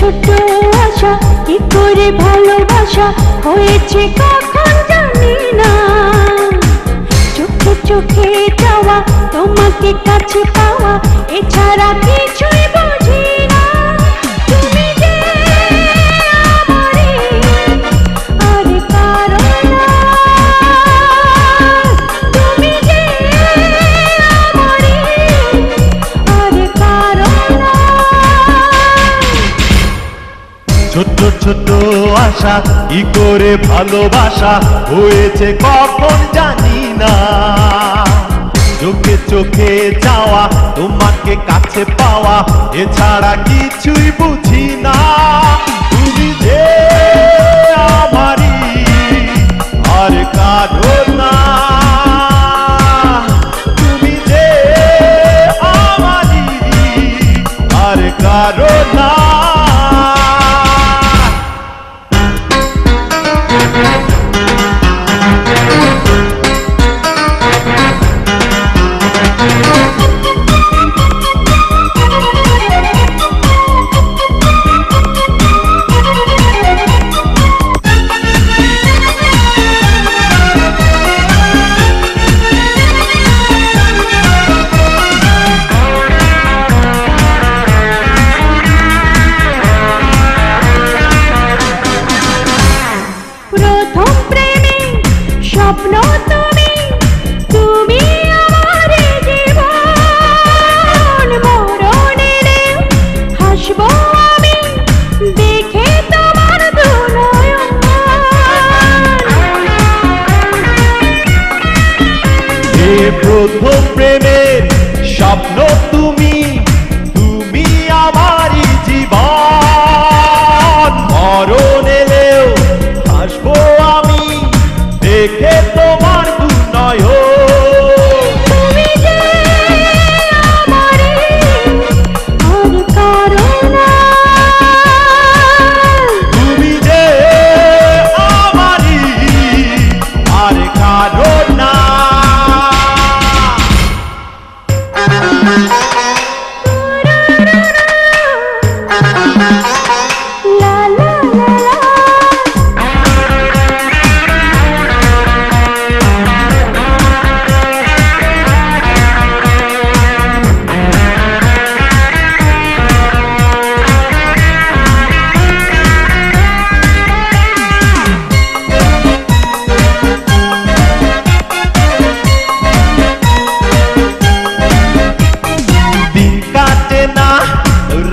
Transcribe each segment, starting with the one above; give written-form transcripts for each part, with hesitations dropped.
ছোট আশা কি করে ভালোবাসা হয়েছে কখন জানি না। চোখে চোখে যাওয়া তোমাকে কাছে পাওয়া এছাড়া কিছুই বুঝি না। তুমি যে আমারই আর কারো না, তুমি যে আমারই আর কারো না। ছোট ছোট আশা কি করে ভালোবাসা হয়েছে কখন জানি না। চোখে চোখে যাওয়া তোমাকে কাছে পাওয়া এছাড়া কিছুই বুঝি না। তুমি যে আমারই আর কারো না, তুমি যে আমারই আর কারো না। স্বপ্ন তুমি, তুমি আমার জীবন। মরণ এলেও হাসবো আমি দেখে তোমার দুনয়ন। এ প্রথম প্রেমের স্বপ্ন তুমি, তুমি আমারই জীবন। মরণ এলেও হাসবো আমি দেখে তোমার দুনয়ন। তুমি যে আমারই আর কারো না, তুমি যে আমারই আর কারো না। লা লা লা লা।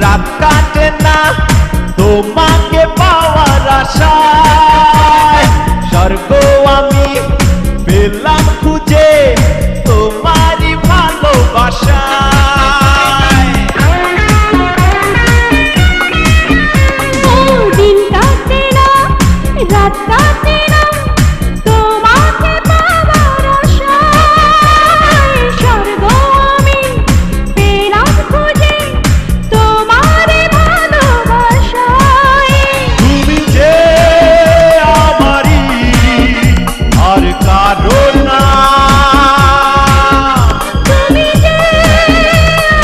রাত কাটে না তোমাকে পাওয়ার আশায়। স্বর্গ আমি পেলাম খুঁজে তোমারই ভালোবাসায়। দিন কাটে না রাত কাটে না তোমাকে পাওয়ার আশায়। স্বর্গ আমি পেলাম খুঁজে তোমারে ভালোবাসায়। তুমি যে আমারই আর কারো না, তুমি যে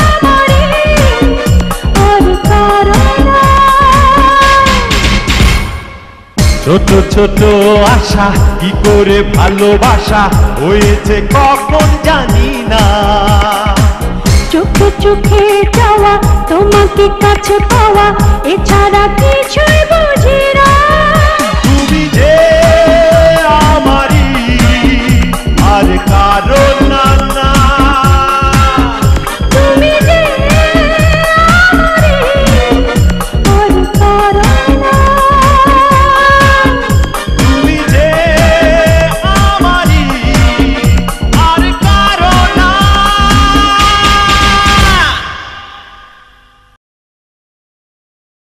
আমারই আর কারো না। ছোট ছোট আশা কি করে ভালোবাসা হয়েছে কখন জানি না। চোখে চোখে যাওয়া তোমাকে কাছে পাওয়া এছাড়া কিছুই বুঝি না।